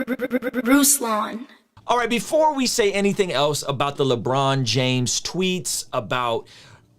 Ruslan. All right, before we say anything else about the LeBron James tweets, about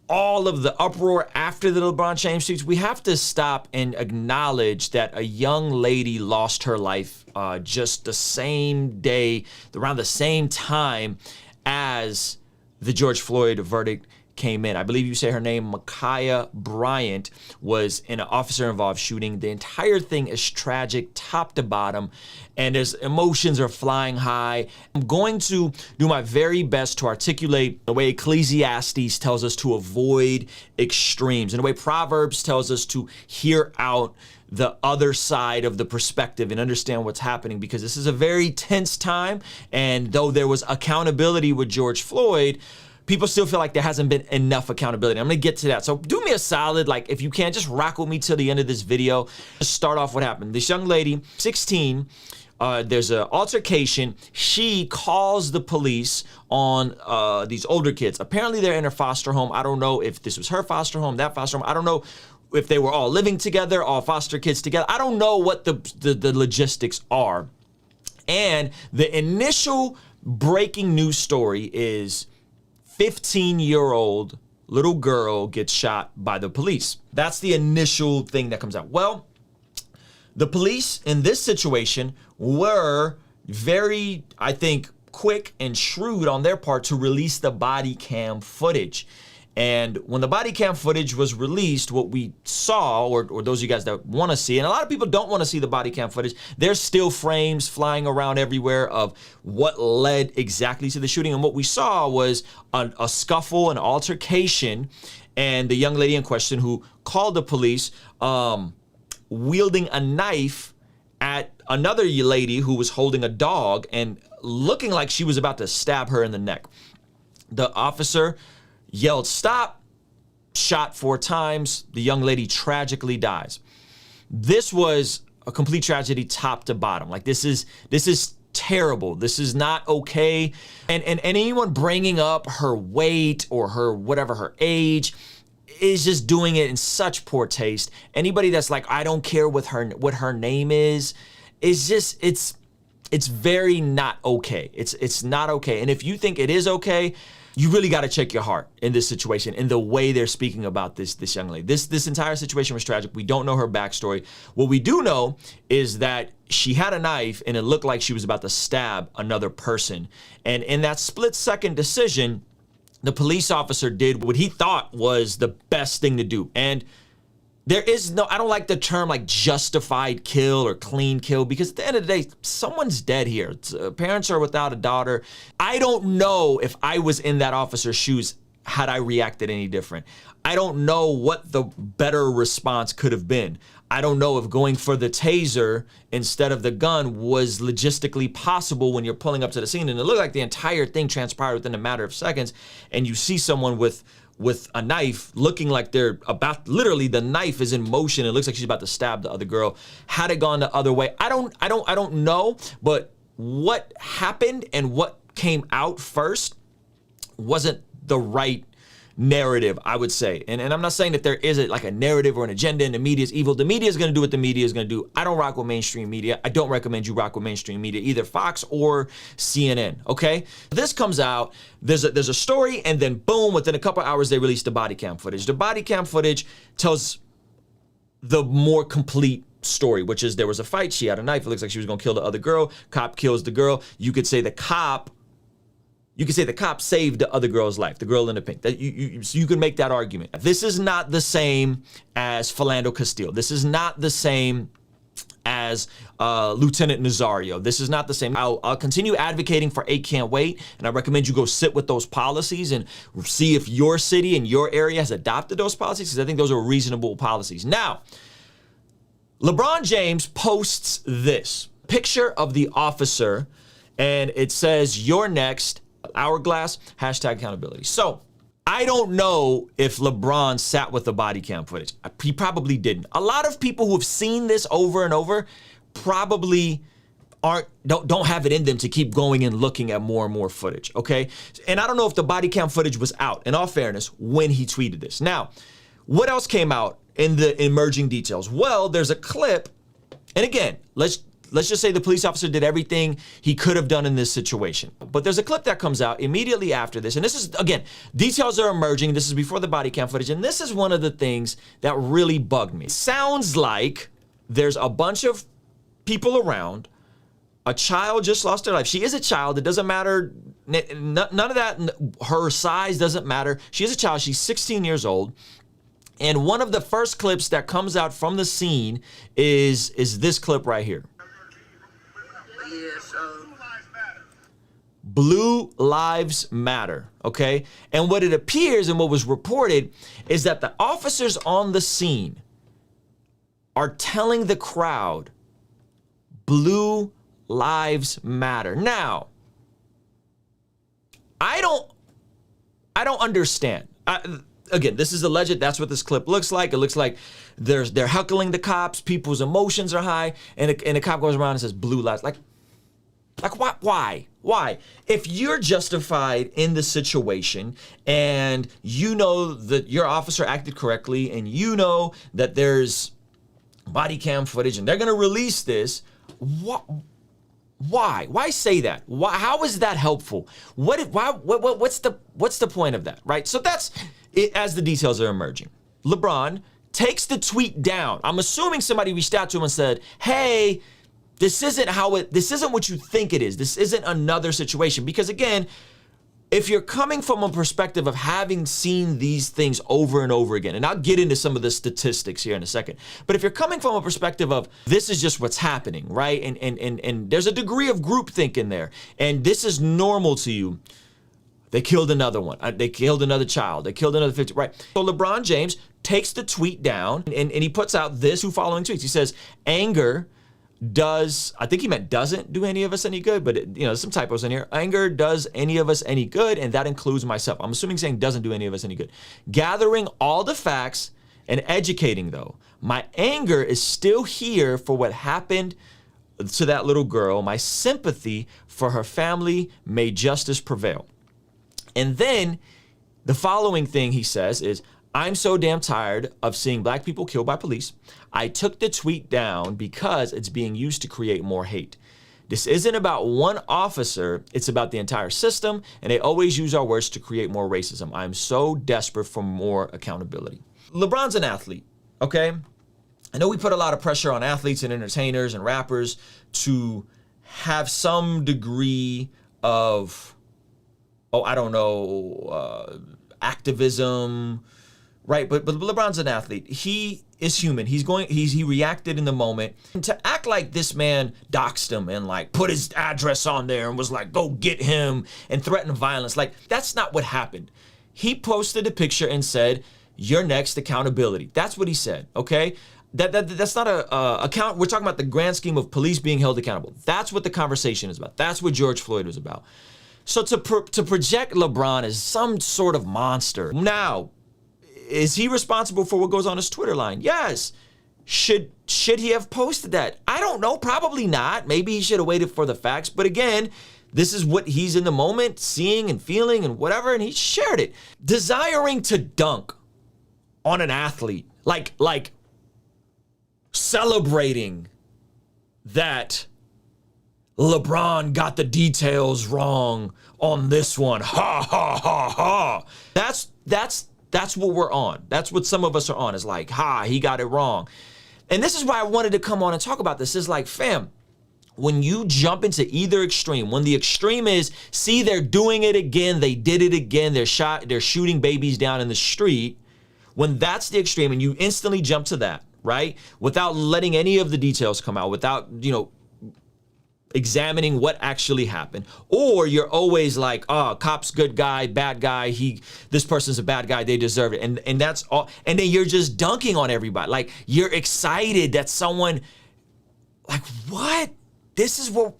all of the uproar after the LeBron James tweets, we have to stop and acknowledge that a young lady lost her life just the same day, around the same time as the George Floyd verdict came in. I believe you say her name, Ma'Khia Bryant, was in an officer-involved shooting. The entire thing is tragic, top to bottom, and his emotions are flying high. I'm going to do my very best to articulate the way Ecclesiastes tells us to avoid extremes, and the way Proverbs tells us to hear out the other side of the perspective and understand what's happening, because this is a very tense time. And though there was accountability with George Floyd, people still feel like there hasn't been enough accountability. I'm gonna get to that. So do me a solid, like if you can, just rock with me till the end of this video. Just start off what happened. This young lady, 16, there's an altercation. She calls the police on these older kids. Apparently they're in her foster home. I don't know if this was her foster home, that foster home. I don't know if they were all living together, all foster kids together. I don't know what the logistics are. And the initial breaking news story is 15-year-old little girl gets shot by the police. That's the initial thing that comes out. Well, the police in this situation were very, I think, quick and shrewd on their part to release the body cam footage. And when the body cam footage was released, what we saw, or those of you guys that want to see, and a lot of people don't want to see the body cam footage, there's still frames flying around everywhere of what led exactly to the shooting. And what we saw was a scuffle, an altercation, and the young lady in question who called the police wielding a knife at another lady who was holding a dog and looking like she was about to stab her in the neck. The officer yelled, "Stop," shot 4 times. The young lady tragically dies. This was a complete tragedy top to bottom. Like this is terrible. This is not okay. And anyone bringing up her weight or her whatever, her age, is just doing it in such poor taste. Anybody that's like, I don't care what her name is just, it's very not okay. It's not okay. And if you think it is okay, you really got to check your heart in this situation, in the way they're speaking about this young lady. This entire situation was tragic. We don't know her backstory. What we do know is that she had a knife and it looked like she was about to stab another person. And in that split-second decision, the police officer did what he thought was the best thing to do. And there is no, I don't like the term like justified kill or clean kill, because at the end of the day, someone's dead here. Parents are without a daughter. I don't know if I was in that officer's shoes, had I reacted any different. I don't know what the better response could have been. I don't know if going for the taser instead of the gun was logistically possible when you're pulling up to the scene. And it looked like the entire thing transpired within a matter of seconds. And you see someone with a knife looking like they're about, literally the knife is in motion. It looks like she's about to stab the other girl. Had it gone the other way, I don't know. But what happened and what came out first wasn't the right narrative, I would say. And I'm not saying that there isn't like a narrative or an agenda and the media is evil. The media is going to do what the media is going to do. I don't rock with mainstream media. I don't recommend you rock with mainstream media, either Fox or CNN, okay? This comes out, there's a story, and then boom, within a couple hours, they released the body cam footage. The body cam footage tells the more complete story, which is there was a fight. She had a knife. It looks like she was going to kill the other girl. Cop kills the girl. You could say the cop saved the other girl's life, the girl in the pink. So you can make that argument. This is not the same as Philando Castile. This is not the same as Lieutenant Nazario. This is not the same. I'll continue advocating for 8 Can't Wait, and I recommend you go sit with those policies and see if your city and your area has adopted those policies, because I think those are reasonable policies. Now, LeBron James posts this picture of the officer, and it says, "You're next, hourglass, hashtag accountability." So I don't know if LeBron sat with the body cam footage. He probably didn't. A lot of people who have seen this over and over probably don't have it in them to keep going and looking at more and more footage, okay? And I don't know if the body cam footage was out, in all fairness, when he tweeted this. Now, what else came out in the emerging details? Well, there's a clip, and again, let's let's just say the police officer did everything he could have done in this situation. But there's a clip that comes out immediately after this. And this is, again, details are emerging. This is before the body cam footage. And this is one of the things that really bugged me. It sounds like there's a bunch of people around. A child just lost her life. She is a child. It doesn't matter. None of that. Her size doesn't matter. She is a child. She's 16 years old. And one of the first clips that comes out from the scene is this clip right here. Blue Lives Matter, okay? And what it appears and what was reported is that the officers on the scene are telling the crowd, Blue Lives Matter. Now, I don't understand. Again, this is alleged. That's what this clip looks like. It looks like they're heckling the cops. People's emotions are high, and a cop goes around and says, "Blue lives." Like what? Why? If you're justified in the situation, and you know that your officer acted correctly, and you know that there's body cam footage, and they're gonna release this, what? Why? Why say that? Why? How is that helpful? What's the point of that, right? So that's it as the details are emerging. LeBron takes the tweet down. I'm assuming somebody reached out to him and said, "Hey, this isn't what you think it is. This isn't another situation." Because again, if you're coming from a perspective of having seen these things over and over again, and I'll get into some of the statistics here in a second, but if you're coming from a perspective of this is just what's happening, right? And there's a degree of groupthink in there, and this is normal to you. They killed another one. They killed another child. They killed another 50, right? So LeBron James takes the tweet down and he puts out this two following tweets. He says, anger does, I think he meant doesn't do any of us any good, but some typos in here. Anger does any of us any good, and that includes myself. I'm assuming saying doesn't do any of us any good. Gathering all the facts and educating though. My anger is still here for what happened to that little girl. My sympathy for her family, may justice prevail. And then the following thing he says is, I'm so damn tired of seeing black people killed by police. I took the tweet down because it's being used to create more hate. This isn't about one officer, it's about the entire system, and they always use our words to create more racism. I'm so desperate for more accountability. LeBron's an athlete, okay? I know we put a lot of pressure on athletes and entertainers and rappers to have some degree of, activism, right? But LeBron's an athlete. He is human. He reacted in the moment. And to act like this man doxed him and like put his address on there and was like, go get him and threaten violence. Like, that's not what happened. He posted a picture and said, your next accountability. That's what he said, okay? That's not a account. We're talking about the grand scheme of police being held accountable. That's what the conversation is about. That's what George Floyd was about. So to project LeBron as some sort of monster. Now, is he responsible for what goes on his Twitter line? Yes. Should he have posted that? I don't know. Probably not. Maybe he should have waited for the facts. But again, this is what he's in the moment, seeing and feeling and whatever, and he shared it. Desiring to dunk on an athlete, like celebrating that LeBron got the details wrong on this one. Ha ha ha ha. That's what we're on. That's what some of us are on, is like, he got it wrong. And this is why I wanted to come on and talk about this. Is like, fam, when you jump into either extreme, when the extreme is, see, they're doing it again, they did it again, they're shooting babies down in the street. When that's the extreme and you instantly jump to that, right? Without letting any of the details come out, without, examining what actually happened. Or you're always like, cop's good guy, bad guy, this person's a bad guy, they deserve it. And that's all. And then you're just dunking on everybody. Like, you're excited that someone, like, what? This is where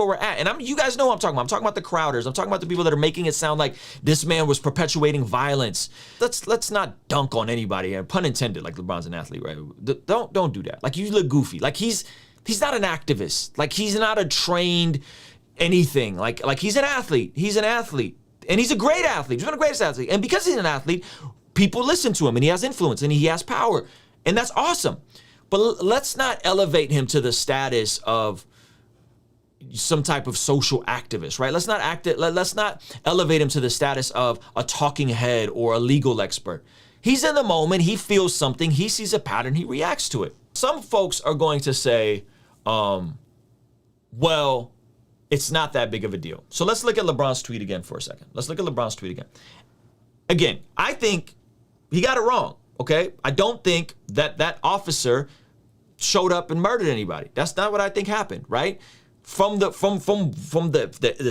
we're at. And you guys know what I'm talking about. I'm talking about the crowders. I'm talking about the people that are making it sound like this man was perpetuating violence. Let's not dunk on anybody, pun intended, like LeBron's an athlete, right? Don't do that. Like, you look goofy. Like, he's not an activist. Like, he's not a trained anything. Like he's an athlete. He's an athlete. And he's a great athlete. He's one of the greatest athletes. And because he's an athlete, people listen to him and he has influence and he has power. And that's awesome. But let's not elevate him to the status of some type of social activist, right? Let's not elevate him to the status of a talking head or a legal expert. He's in the moment, he feels something, he sees a pattern, he reacts to it. Some folks are going to say, well, it's not that big of a deal. So let's look at LeBron's tweet again for a second. Let's look at LeBron's tweet again. Again, I think he got it wrong, okay? I don't think that officer showed up and murdered anybody. That's not what I think happened, right? From the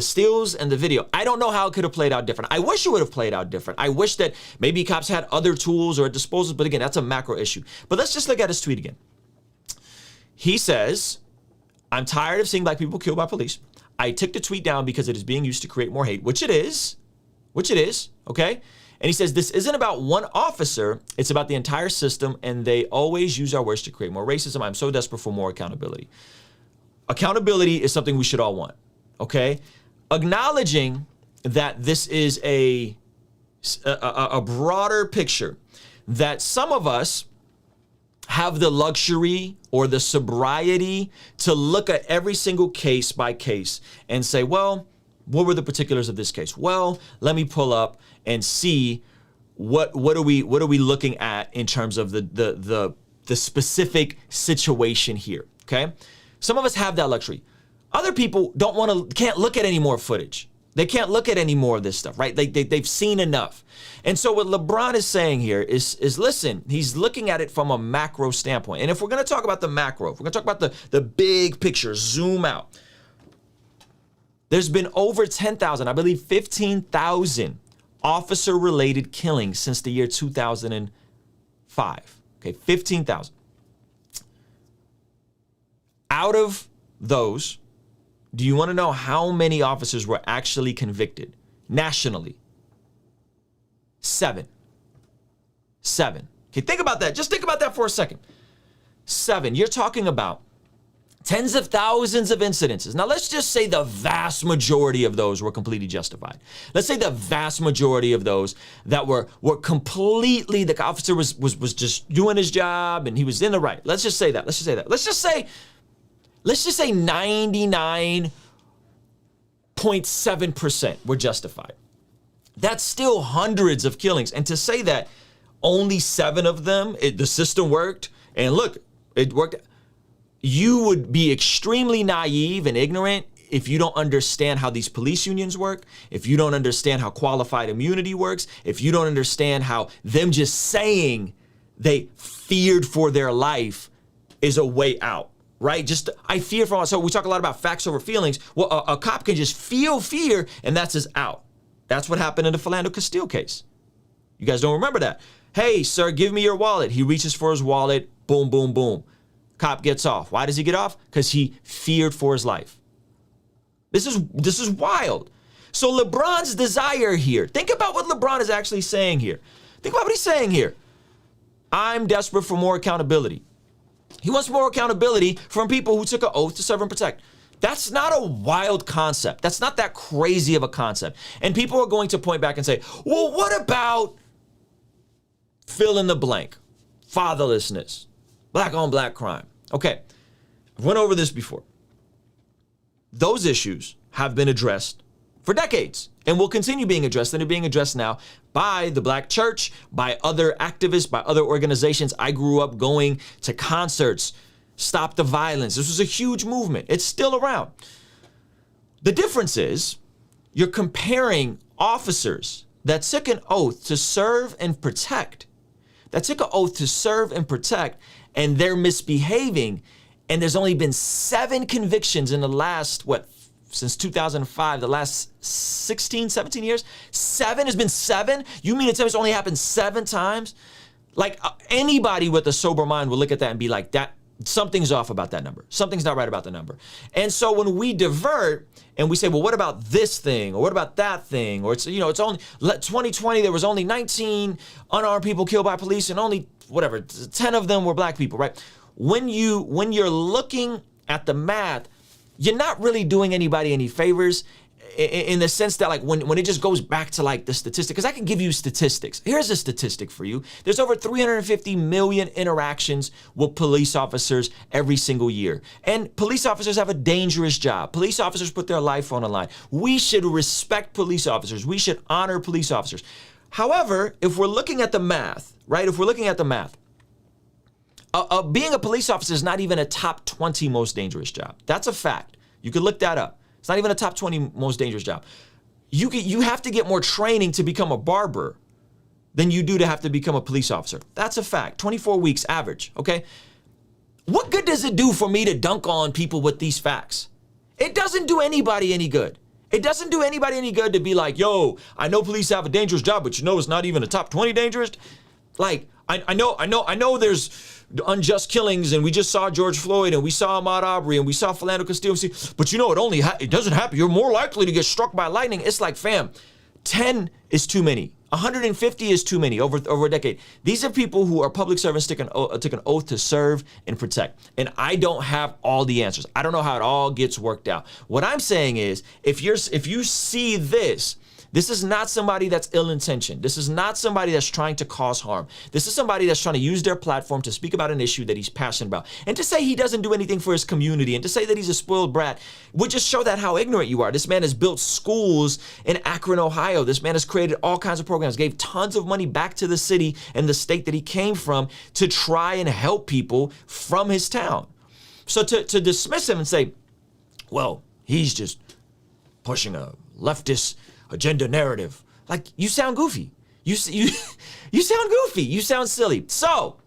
stills and the video, I don't know how it could have played out different. I wish it would have played out different. I wish that maybe cops had other tools or disposals, but again, that's a macro issue. But let's just look at his tweet again. He says, I'm tired of seeing black people killed by police. I took the tweet down because it is being used to create more hate, which it is, okay? And he says, this isn't about one officer, it's about the entire system, and they always use our words to create more racism. I'm so desperate for more accountability. Accountability is something we should all want, okay? Acknowledging that this is a broader picture, that some of us have the luxury or the sobriety to look at every single case by case and say, well, what were the particulars of this case? Well, let me pull up and see what are we looking at in terms of the specific situation here, okay? Some of us have that luxury. Other people can't look at any more footage. They can't look at any more of this stuff, right? They've seen enough. And so what LeBron is saying here is listen, he's looking at it from a macro standpoint. And if we're going to talk about the macro, if we're going to talk about the big picture, zoom out. There's been over 10,000, I believe 15,000 officer-related killings since the year 2005. Okay, 15,000. Out of those, do you want to know how many officers were actually convicted nationally? 7. Okay, think about that. Just think about that for a second. 7. You're talking about tens of thousands of incidences. Now, let's just say the vast majority of those were completely justified. Let's say the vast majority of those that were completely, the officer was just doing his job and he was in the right. Let's just say that. Let's just say 99.7% were justified. That's still hundreds of killings. And to say that only 7 of them, the system worked, and look, it worked, you would be extremely naive and ignorant if you don't understand how these police unions work, if you don't understand how qualified immunity works, if you don't understand how them just saying they feared for their life is a way out. Right? Just, I fear for, so we talk a lot about facts over feelings. Well, a cop can just feel fear and that's his out. That's what happened in the Philando Castile case. You guys don't remember that. Hey, sir, give me your wallet. He reaches for his wallet. Boom, boom, boom. Cop gets off. Why does he get off? Because he feared for his life. This is wild. So LeBron's desire here, think about what LeBron is actually saying here. Think about what he's saying here. I'm desperate for more accountability. He wants more accountability from people who took an oath to serve and protect. That's not a wild concept. That's not that crazy of a concept. And people are going to point back and say, well, what about fill in the blank? Fatherlessness, black on black crime. Okay, I've went over this before. Those issues have been addressed for decades and will continue being addressed, and they're being addressed now by the black church, by other activists, by other organizations. I grew up going to concerts, Stop the Violence. This was a huge movement. It's still around. The difference is you're comparing officers that took an oath to serve and protect, and they're misbehaving, and there's only been 7 convictions in the last, since 2005, the last 16, 17 years, 7 has been 7? You mean to tell me it's only happened 7 times? Like anybody with a sober mind will look at that and be like, that something's off about that number. Something's not right about the number. And so when we divert and we say, well, what about this thing? Or what about that thing? Or it's only 2020, there was only 19 unarmed people killed by police and only 10 of them were black people, right? When you're looking at the math, you're not really doing anybody any favors. in the sense that like when it just goes back to like the statistic, because I can give you statistics. Here's a statistic for you. There's over 350 million interactions with police officers every single year. And police officers have a dangerous job. Police officers put their life on the line. We should respect police officers. We should honor police officers. However, if we're looking at the math, right? If we're looking at the math, being a police officer is not even a top 20 most dangerous job. That's a fact. You can look that up. It's not even a top 20 most dangerous job. You have to get more training to become a barber than you do to have to become a police officer. That's a fact. 24 weeks average, okay? What good does it do for me to dunk on people with these facts? It doesn't do anybody any good. It doesn't do anybody any good to be like, yo, I know police have a dangerous job, but you know it's not even a top 20 dangerous. Like, I know there's unjust killings, and we just saw George Floyd, and we saw Ahmaud Arbery, and we saw Philando Castillo, but you know it doesn't happen. You're more likely to get struck by lightning. It's like, fam, 10 is too many. 150 is too many over a decade. These are people who are public servants, took an oath to serve and protect. And I don't have all the answers. I don't know how it all gets worked out. What I'm saying is, if you see this is not somebody that's ill-intentioned. This is not somebody that's trying to cause harm. This is somebody that's trying to use their platform to speak about an issue that he's passionate about. And to say he doesn't do anything for his community and to say that he's a spoiled brat would just show that how ignorant you are. This man has built schools in Akron, Ohio. This man has created all kinds of programs, gave tons of money back to the city and the state that he came from to try and help people from his town. So to dismiss him and say, well, he's just pushing a leftist agenda narrative. Like, you sound goofy. You sound goofy. You sound silly. So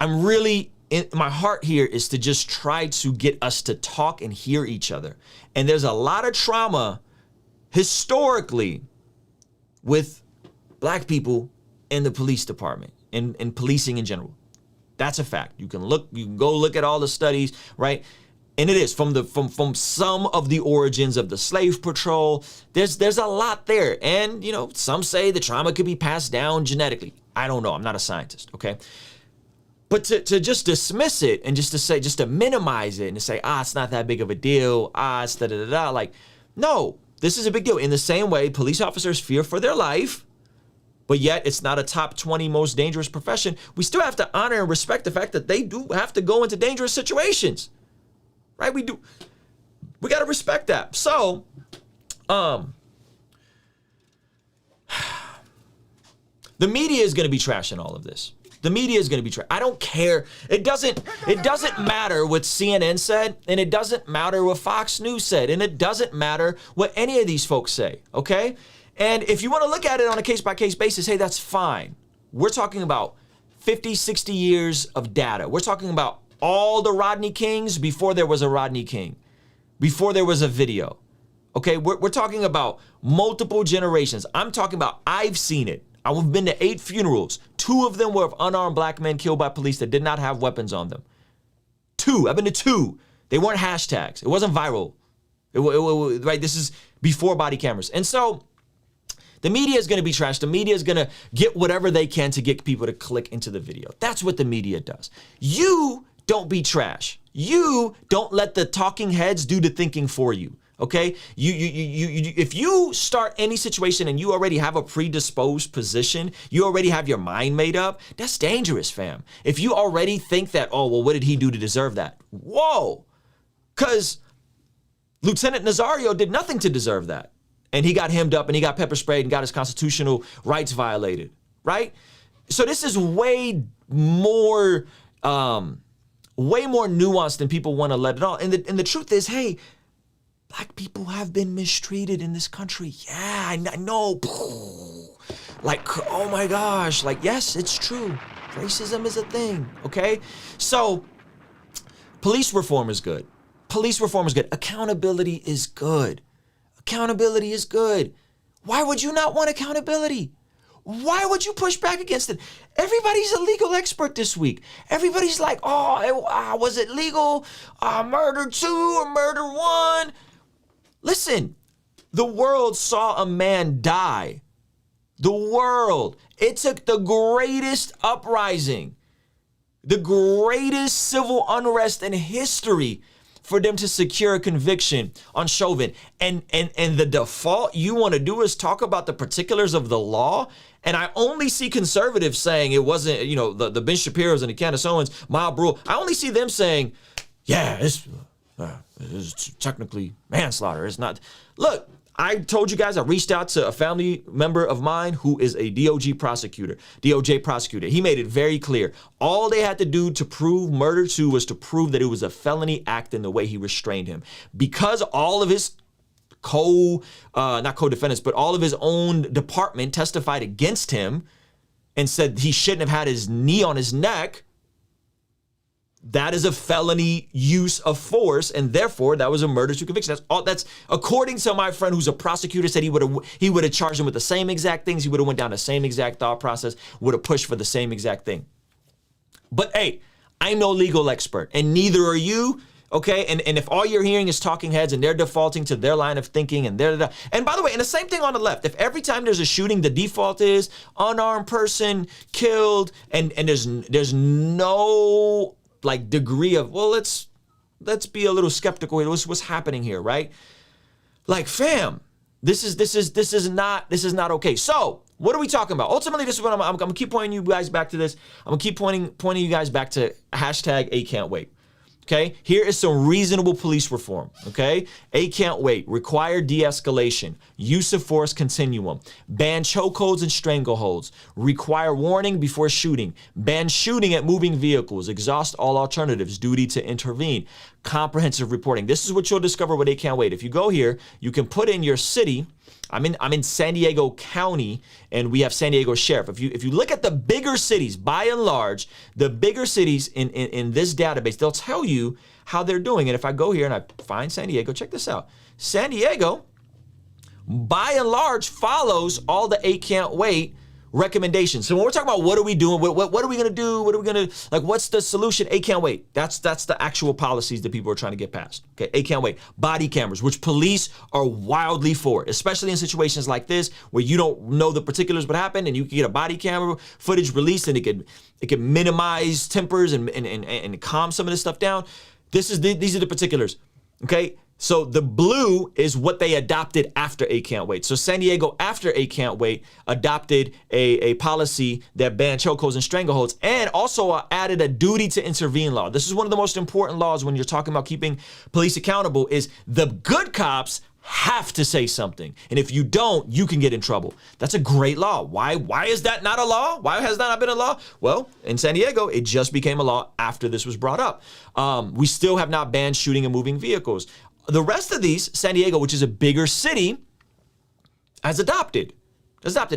I'm really, my heart here is to just try to get us to talk and hear each other. And there's a lot of trauma historically with black people in the police department and policing in general. That's a fact. You can go look at all the studies, right? And it is from some of the origins of the slave patrol. There's a lot there. And, you know, some say the trauma could be passed down genetically. I don't know. I'm not a scientist, okay? But to just dismiss it and just to minimize it and to say, it's not that big of a deal. It's da-da-da-da. Like, no, this is a big deal. In the same way, police officers fear for their life, but yet it's not a top 20 most dangerous profession. We still have to honor and respect the fact that they do have to go into dangerous situations. Right? We got to respect that. So, the media is going to be trashing all of this. The media is going to be I don't care. It doesn't matter what CNN said, and it doesn't matter what Fox News said, and it doesn't matter what any of these folks say, okay? And if you want to look at it on a case-by-case basis, hey, that's fine. We're talking about 50, 60 years of data. We're talking about all the Rodney Kings before there was a Rodney King, before there was a video. Okay, we're talking about multiple generations. I'm talking about, I've seen it. I've been to 8 funerals. 2 of them were of unarmed black men killed by police that did not have weapons on them. 2, I've been to 2. They weren't hashtags. It wasn't viral. Right, this is before body cameras. And so the media is going to be trashed. The media is going to get whatever they can to get people to click into the video. That's what the media does. You don't be trash. You don't let the talking heads do the thinking for you. Okay? If you start any situation and you already have a predisposed position, you already have your mind made up, that's dangerous, fam. If you already think that, oh, well, what did he do to deserve that? Whoa. Because Lieutenant Nazario did nothing to deserve that. And he got hemmed up and he got pepper sprayed and got his constitutional rights violated, right? So this is way more nuanced than people want to let it on. And the truth is, hey, black people have been mistreated in this country. Yeah, I know. Like, oh my gosh. Like, yes, it's true. Racism is a thing, okay? So, police reform is good. Police reform is good. Accountability is good. Accountability is good. Why would you not want accountability? Why would you push back against it? Everybody's a legal expert this week. Everybody's like, was it legal? Murder 2 or murder 1? Listen, the world saw a man die. The world. It took the greatest uprising, the greatest civil unrest in history for them to secure a conviction on Chauvin. And the default you want to do is talk about the particulars of the law. And I only see conservatives saying it wasn't, you know, the Ben Shapiro's and the Candace Owens, mob rule. I only see them saying, yeah, it's technically manslaughter. It's not. Look, I told you guys I reached out to a family member of mine who is a DOJ prosecutor. He made it very clear. All they had to do to prove murder to was to prove that it was a felony act in the way he restrained him. Because all of his not co-defendants, but all of his own department testified against him and said he shouldn't have had his knee on his neck. That is a felony use of force, and therefore that was a murder to conviction. That's according to my friend who's a prosecutor, said he would have charged him with the same exact things. He would have went down the same exact thought process, would have pushed for the same exact thing. But hey, I'm no legal expert, and neither are you. Okay, and if all you're hearing is talking heads and they're defaulting to their line of thinking and and by the way, and the same thing on the left, if every time there's a shooting, the default is unarmed person killed, and there's no like degree of, well, let's be a little skeptical. What's happening here, right? Like, fam, this is not okay. So what are we talking about? Ultimately, this is what I'm gonna keep pointing you guys back to this. I'm gonna keep pointing you guys back to hashtag A Can't Wait. Okay, here is some reasonable police reform. Okay, A Can't Wait, require de-escalation, use of force continuum, ban chokeholds and strangleholds, require warning before shooting, ban shooting at moving vehicles, exhaust all alternatives, duty to intervene, comprehensive reporting. This is what you'll discover with A Can't Wait. If you go here, you can put in your city. I'm in San Diego County, and we have San Diego Sheriff. If you look at the bigger cities, by and large, the bigger cities in this database, they'll tell you how they're doing. And if I go here and I find San Diego, check this out. San Diego, by and large, follows all the A Can't Wait recommendations. So when we're talking about what are we doing, what are we gonna do, what's the solution? A Can't Wait. That's the actual policies that people are trying to get passed. Okay, A Can't Wait. Body cameras, which police are wildly for, especially in situations like this where you don't know the particulars what happened, and you can get a body camera footage released, and it can minimize tempers and calm some of this stuff down. These are the particulars. Okay. So the blue is what they adopted after A Can't Wait. So San Diego, after A Can't Wait, adopted a policy that banned chokeholds and strangleholds, and also added a duty to intervene law. This is one of the most important laws when you're talking about keeping police accountable, is the good cops have to say something. And if you don't, you can get in trouble. That's a great law. Why is that not a law? Why has that not been a law? Well, in San Diego, it just became a law after this was brought up. We still have not banned shooting and moving vehicles. The rest of these, San Diego, which is a bigger city, has adopted.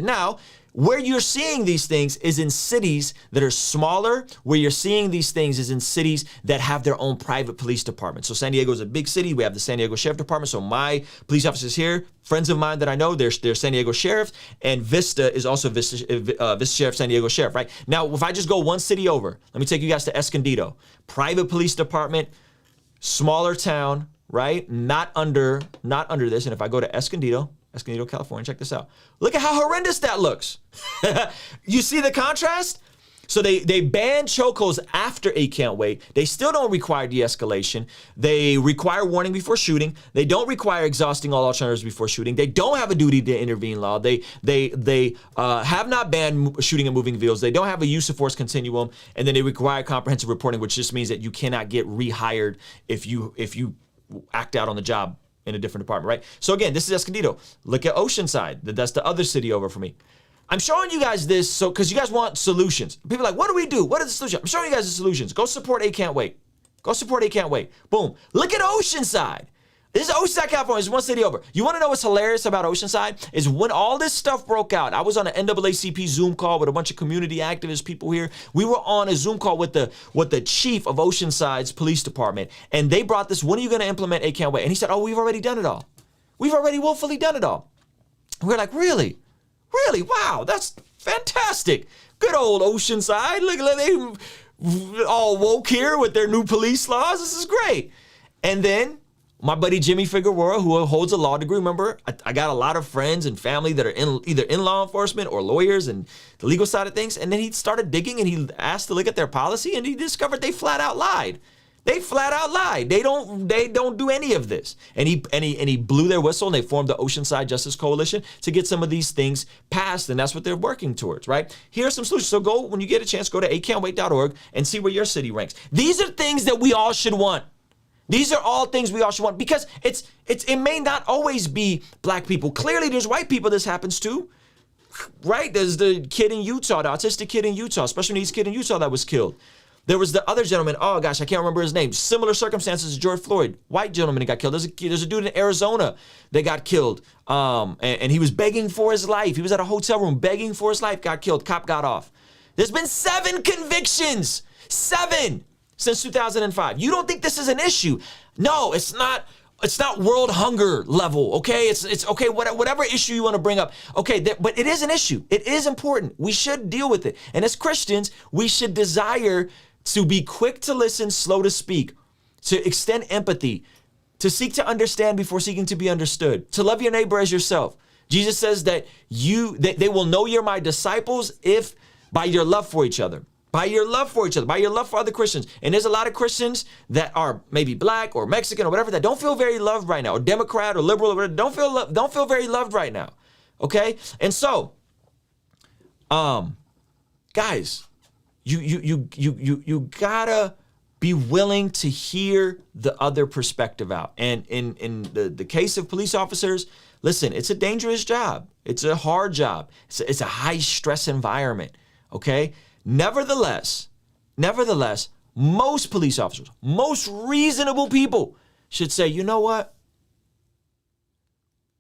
Now, where you're seeing these things is in cities that are smaller. Where you're seeing these things is in cities that have their own private police department. So San Diego is a big city. We have the San Diego Sheriff Department. So my police officers here, friends of mine that I know, they're San Diego Sheriff, and Vista is also Vista Sheriff, San Diego Sheriff, right? Now, if I just go one city over, let me take you guys to Escondido. Private police department, smaller town, right? Not under this. And if I go to Escondido, California, check this out. Look at how horrendous that looks. You see the contrast? So they banned chokeholds after A Can't Wait. They still don't require de-escalation. They require warning before shooting. They don't require exhausting all alternatives before shooting. They don't have a duty to intervene law. They have not banned shooting and moving vehicles. They don't have a use of force continuum, and then they require comprehensive reporting, which just means that you cannot get rehired if you act out on the job in a different department, right? So again, this is Escondido. Look at Oceanside. That's the other city over for me. I'm showing you guys this so because you guys want solutions. People are like, what do we do? What is the solution? I'm showing you guys the solutions. Go support A Can't Wait. Go support A Can't Wait. Boom. Look at Oceanside. This is Oceanside, California. It's one city over. You want to know what's hilarious about Oceanside? Is when all this stuff broke out, I was on an NAACP Zoom call with a bunch of community activist people here. We were on a Zoom call with the chief of Oceanside's police department, and they brought this, when are you going to implement A Can't Wait? And he said, oh, we've already done it all. We've already willfully done it all. We're like, really? Really? Wow, that's fantastic. Good old Oceanside. Look, they all woke here with their new police laws. This is great. And then my buddy Jimmy Figueroa, who holds a law degree, remember, I got a lot of friends and family that are either in law enforcement or lawyers and the legal side of things. And then he started digging and he asked to look at their policy, and he discovered they flat out lied. They flat out lied. They don't do any of this. And he blew their whistle, and they formed the Oceanside Justice Coalition to get some of these things passed, and that's what they're working towards, right? Here are some solutions. So go, when you get a chance, go to acan'twait.org and see where your city ranks. These are things that we all should want. These are all things we all should want, because it may not always be black people. Clearly, there's white people this happens to, right? There's the kid in Utah, the autistic kid in Utah, special needs kid in Utah that was killed. There was the other gentleman, oh gosh, I can't remember his name. Similar circumstances as George Floyd, white gentleman that got killed. There's a dude in Arizona that got killed, and he was begging for his life. He was at a hotel room begging for his life, got killed, cop got off. There's been 7 convictions, 7 since 2005. You don't think this is an issue? No, it's not. It's not world hunger level, okay? It's okay, whatever issue you want to bring up. Okay, but it is an issue. It is important. We should deal with it. And as Christians, we should desire to be quick to listen, slow to speak, to extend empathy, to seek to understand before seeking to be understood, to love your neighbor as yourself. Jesus says that they will know you're my disciples if by your love for each other. By your love for each other, by your love for other Christians. And there's a lot of Christians that are maybe black or Mexican or whatever that don't feel very loved right now, or Democrat or liberal or whatever, don't feel very loved right now. Okay? And so, guys, you gotta be willing to hear the other perspective out. And in the case of police officers, listen, it's a dangerous job. It's a hard job. It's a high stress environment. Okay? Nevertheless, most police officers, most reasonable people should say, you know what?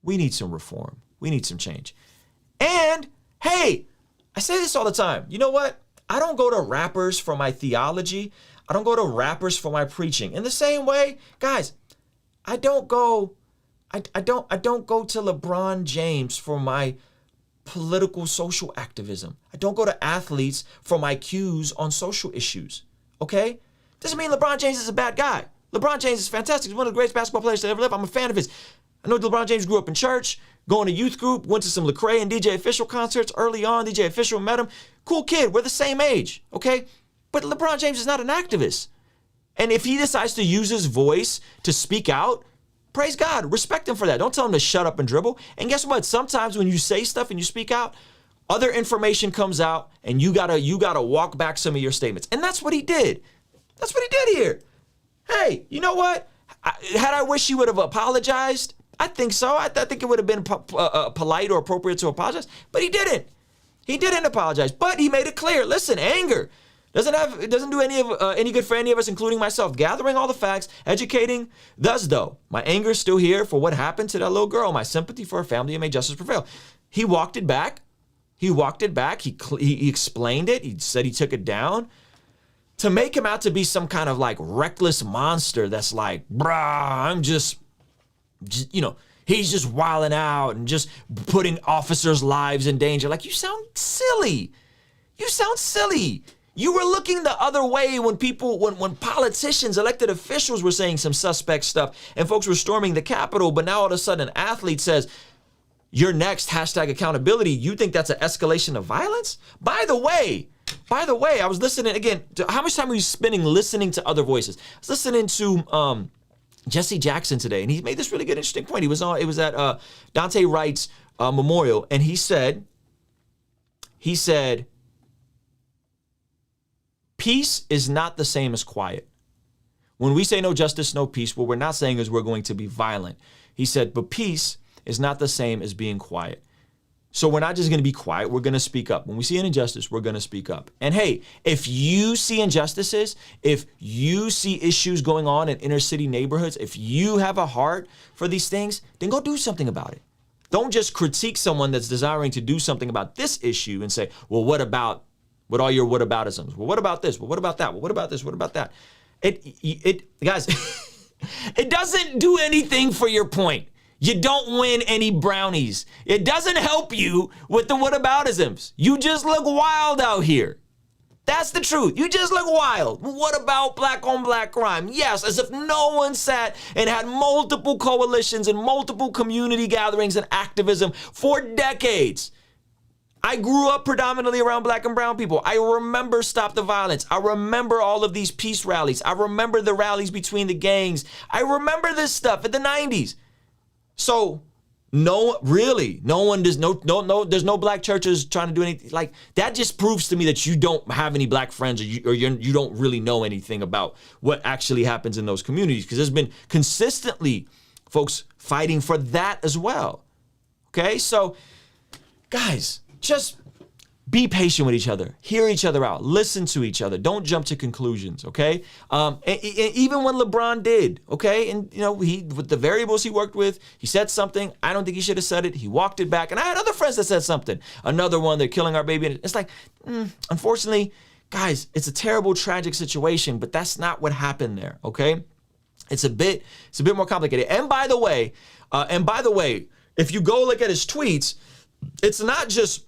We need some reform. We need some change. And hey, I say this all the time. You know what? I don't go to rappers for my theology. I don't go to rappers for my preaching. In the same way, guys, I don't go to LeBron James for my political social activism. I don't go to athletes for my cues on social issues. Okay? Doesn't mean LeBron James is a bad guy. LeBron James is fantastic. He's one of the greatest basketball players to ever live. I'm a fan of his. I know LeBron James grew up in church, going to youth group, went to some Lecrae and DJ Official concerts early on. DJ Official met him. Cool kid. We're the same age. Okay? But LeBron James is not an activist. And if he decides to use his voice to speak out, praise God, respect him for that. Don't tell him to shut up and dribble. And guess what? Sometimes when you say stuff and you speak out, other information comes out and you gotta walk back some of your statements. And that's what he did. That's what he did here. Hey, you know what? Had I wished he would have apologized? I think so. I think it would have been polite or appropriate to apologize, but he didn't. He didn't apologize, but he made it clear. Listen, anger doesn't do any good for any of us, including myself. Gathering all the facts, educating does, though. My anger is still here for what happened to that little girl. My sympathy for her family, and may justice prevail. He walked it back. He explained it. He said he took it down. To make him out to be some kind of like reckless monster that's like, I'm just he's just wilding out and just putting officers' lives in danger. Like, you sound silly. You were looking the other way when politicians, elected officials were saying some suspect stuff and folks were storming the Capitol, but now all of a sudden an athlete says, you're next, #accountability. You think that's an escalation of violence? By the way, I was listening again. How much time were you spending listening to other voices? I was listening to Jesse Jackson today, and he made this really good, interesting point. It was at Dante Wright's memorial, and he said, peace is not the same as quiet. When we say no justice, no peace, what we're not saying is we're going to be violent. He said, but peace is not the same as being quiet. So we're not just going to be quiet. We're going to speak up. When we see an injustice, we're going to speak up. And hey, if you see injustices, if you see issues going on in inner city neighborhoods, if you have a heart for these things, then go do something about it. Don't just critique someone that's desiring to do something about this issue and say, well, what all your whataboutisms? Well, what about this? Well, what about that? Well, what about this? What about that? Guys, it doesn't do anything for your point. You don't win any brownies. It doesn't help you with the whataboutisms. You just look wild out here. That's the truth. You just look wild. What about black on black crime? Yes, as if no one sat and had multiple coalitions and multiple community gatherings and activism for decades. I grew up predominantly around black and brown people. I remember Stop the Violence. I remember all of these peace rallies. I remember the rallies between the gangs. I remember this stuff in the 90s. So there's no black churches trying to do anything. Like, that just proves to me that you don't have any black friends, or you don't really know anything about what actually happens in those communities, because there's been consistently folks fighting for that as well. Okay, so guys, just be patient with each other, hear each other out, listen to each other. Don't jump to conclusions, okay? And even when LeBron did, okay, and with the variables he worked with, he said something. I don't think he should have said it. He walked it back. And I had other friends that said something. Another one, they're killing our baby. And it's like, unfortunately, guys, it's a terrible, tragic situation, but that's not what happened there, okay? It's a bit more complicated. And by the way, if you go look at his tweets, it's not just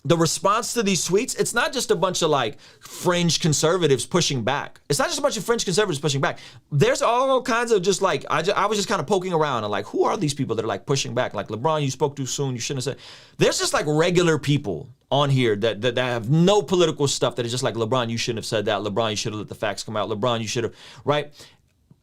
the response to these tweets. It's not just a bunch of like fringe conservatives pushing back. It's not just a bunch of fringe conservatives pushing back. There's all kinds of just like, I was just kind of poking around and like, who are these people that are like pushing back? Like, LeBron, you spoke too soon. You shouldn't have said. There's just like regular people on here that have no political stuff that is just like, LeBron, you shouldn't have said that. LeBron, you should have let the facts come out. LeBron, you should have, right?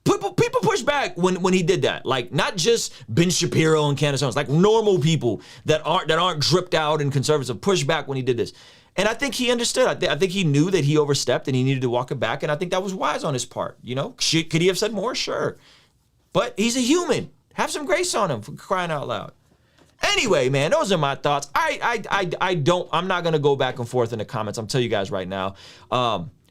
People push back when he did that. Like, not just Ben Shapiro and Candace Owens, like normal people that aren't dripped out and conservative push back when he did this. And I think he understood. I think he knew that he overstepped and he needed to walk it back. And I think that was wise on his part. Could he have said more? Sure. But he's a human. Have some grace on him, for crying out loud. Anyway, man, those are my thoughts. I'm not gonna go back and forth in the comments. I'm telling you guys right now.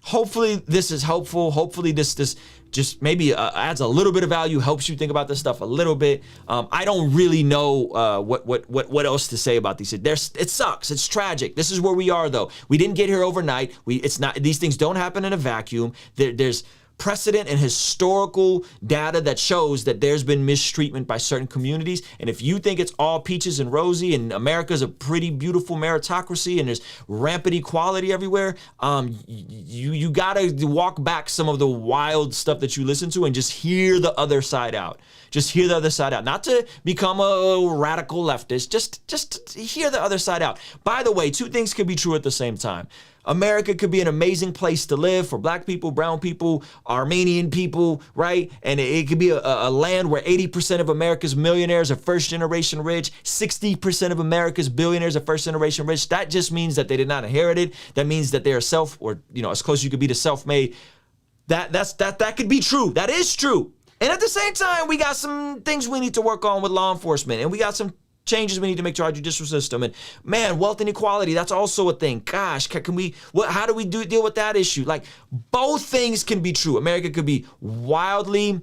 Hopefully this is helpful. Hopefully this just maybe adds a little bit of value, helps you think about this stuff a little bit. I don't really know what else to say about these. It sucks. It's tragic. This is where we are, though. We didn't get here overnight. These things don't happen in a vacuum. There's precedent and historical data that shows that there's been mistreatment by certain communities. And if you think it's all peaches and rosy and America's a pretty beautiful meritocracy and there's rampant equality everywhere, you gotta walk back some of the wild stuff that you listen to and just hear the other side out. Just hear the other side out. Not to become a radical leftist, just hear the other side out. By the way, two things could be true at the same time. America could be an amazing place to live for black people, brown people, Armenian people, right? And it could be a land where 80% of America's millionaires are first generation rich, 60% of America's billionaires are first generation rich. That just means that they did not inherit it. That means that they are as close as you could be to self-made. That could be true. That is true. And at the same time, we got some things we need to work on with law enforcement, and we got some changes we need to make to our judicial system. And man, wealth inequality, that's also a thing. Gosh, how do we deal with that issue? Like, both things can be true. America could be wildly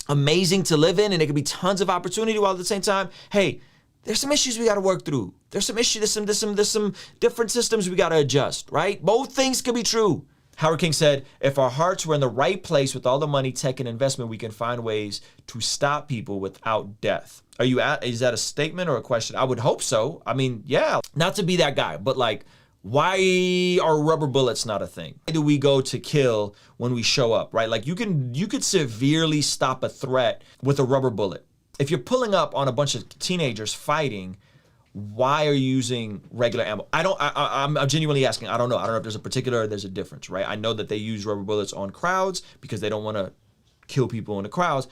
amazing to live in, and it could be tons of opportunity, while at the same time, hey, there's some issues we got to work through. There's some different systems we got to adjust, right? Both things can be true. Howard King said, if our hearts were in the right place with all the money, tech, and investment, we can find ways to stop people without death. Is that a statement or a question? I would hope so. I mean, yeah, not to be that guy, but like, why are rubber bullets not a thing? Why do we go to kill when we show up, right? Like, you could severely stop a threat with a rubber bullet. If you're pulling up on a bunch of teenagers fighting, why are you using regular ammo? I'm genuinely asking. I don't know. I don't know if there's a difference, right? I know that they use rubber bullets on crowds because they don't want to kill people in the crowds.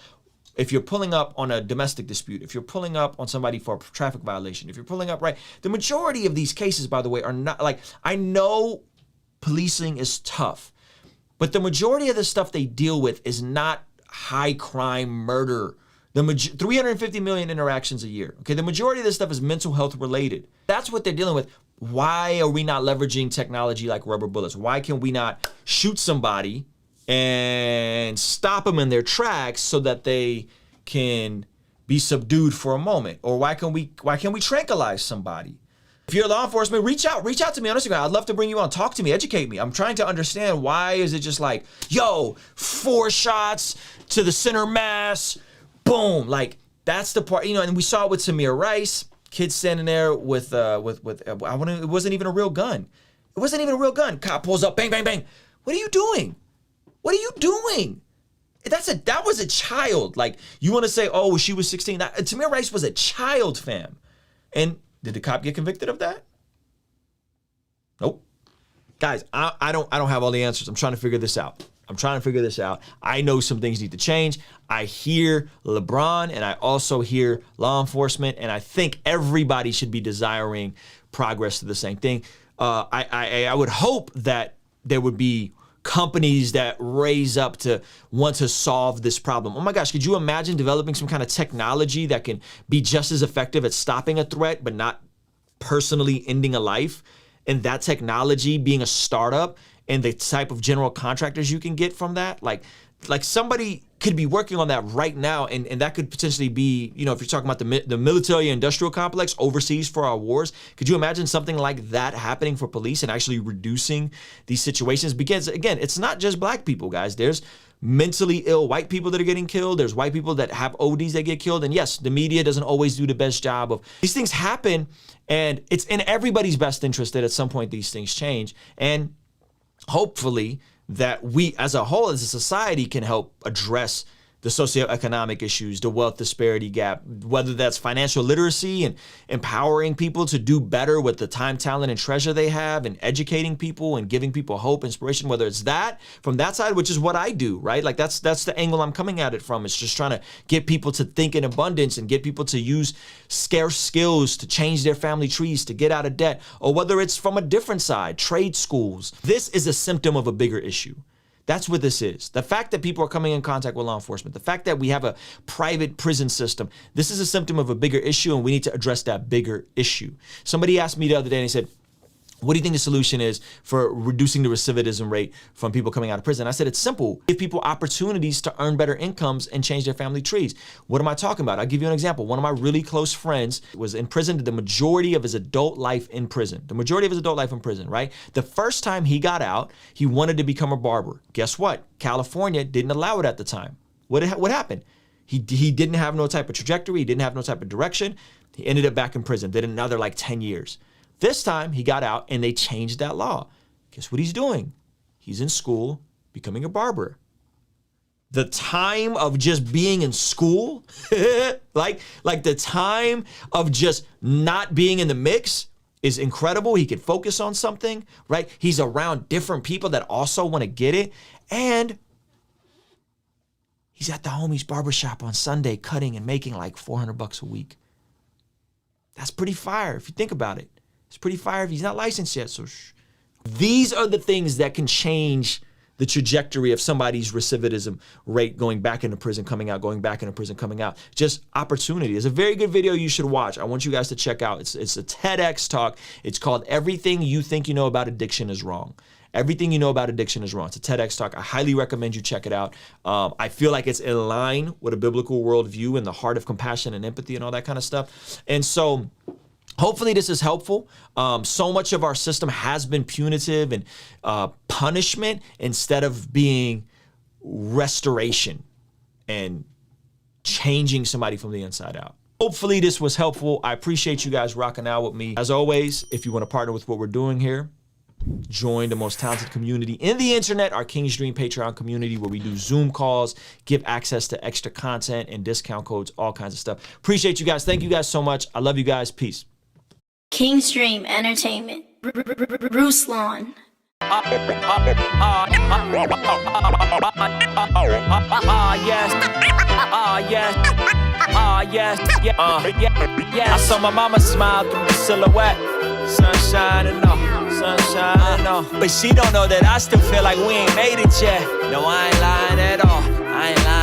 If you're pulling up on a domestic dispute, if you're pulling up on somebody for a traffic violation, if you're pulling up, right? The majority of these cases, by the way, are not like, I know policing is tough, but the majority of the stuff they deal with is not high crime murder. 350 million interactions a year. Okay, the majority of this stuff is mental health related. That's what they're dealing with. Why are we not leveraging technology like rubber bullets? Why can we not shoot somebody and stop them in their tracks so that they can be subdued for a moment? Or why can we tranquilize somebody? If you're law enforcement, reach out to me on Instagram. I'd love to bring you on. Talk to me, educate me. I'm trying to understand, why is it just like, 4 shots to the center mass, boom, like, that's the part, and we saw it with Tamir Rice, kids standing there with it wasn't even a real gun. It wasn't even a real gun. Cop pulls up, bang, bang, bang. What are you doing? What are you doing? That was a child. Like, you want to say, oh, she was 16. Tamir Rice was a child, fam. And did the cop get convicted of that? Nope. Guys, I don't have all the answers. I'm trying to figure this out. I know some things need to change. I hear LeBron and I also hear law enforcement, and I think everybody should be desiring progress to the same thing. I would hope that there would be companies that raise up to want to solve this problem. Oh my gosh, could you imagine developing some kind of technology that can be just as effective at stopping a threat but not personally ending a life? And that technology being a startup and the type of general contractors you can get from that, like somebody could be working on that right now, and that could potentially be, if you're talking about the military industrial complex overseas for our wars, could you imagine something like that happening for police and actually reducing these situations? Because again, it's not just black people, guys. There's mentally ill white people that are getting killed. There's white people that have ODs that get killed. And yes, the media doesn't always do the best job of, these things happen, and it's in everybody's best interest that at some point these things change. And hopefully that we as a whole, as a society, can help address the socioeconomic issues, the wealth disparity gap, whether that's financial literacy and empowering people to do better with the time, talent, and treasure they have, and educating people and giving people hope, inspiration, whether it's that from that side, which is what I do, right? Like that's the angle I'm coming at it from. It's just trying to get people to think in abundance and get people to use scarce skills to change their family trees, to get out of debt, or whether it's from a different side, trade schools. This is a symptom of a bigger issue. That's what this is. The fact that people are coming in contact with law enforcement, the fact that we have a private prison system, this is a symptom of a bigger issue, and we need to address that bigger issue. Somebody asked me the other day, and he said, what do you think the solution is for reducing the recidivism rate from people coming out of prison? I said, it's simple. Give people opportunities to earn better incomes and change their family trees. What am I talking about? I'll give you an example. One of my really close friends was in prison the majority of his adult life in prison. Right? The first time he got out, he wanted to become a barber. Guess what? California didn't allow it at the time. What happened? He didn't have no type of trajectory. He didn't have no type of direction. He ended up back in prison. Did another 10 years. This time he got out and they changed that law. Guess what he's doing? He's in school becoming a barber. The time of just being in school, like the time of just not being in the mix is incredible. He can focus on something, right? He's around different people that also want to get it. And he's at the homie's barbershop on Sunday cutting and making $400 a week. That's pretty fire if you think about it. It's pretty fire if he's not licensed yet. So these are the things that can change the trajectory of somebody's recidivism rate, going back into prison, coming out, going back into prison, coming out. Just opportunity. It's a very good video you should watch. I want you guys to check out. It's a TEDx talk. It's called Everything You Think You Know About Addiction Is Wrong. Everything You Know About Addiction Is Wrong. It's a TEDx talk. I highly recommend you check it out. I feel like it's in line with a biblical worldview and the heart of compassion and empathy and all that kind of stuff. And so hopefully this is helpful. So much of our system has been punitive and punishment instead of being restoration and changing somebody from the inside out. Hopefully this was helpful. I appreciate you guys rocking out with me. As always, if you want to partner with what we're doing here, join the most talented community in the internet, our King's Dream Patreon community, where we do Zoom calls, give access to extra content and discount codes, all kinds of stuff. Appreciate you guys. Thank you guys so much. I love you guys. Peace. King's Dream Entertainment. Ruslan. I saw my mama smile through the silhouette. Sunshine and all, sunshine and all. But she don't know that I still feel like we ain't made it yet. No, I ain't lying at all. I ain't lying.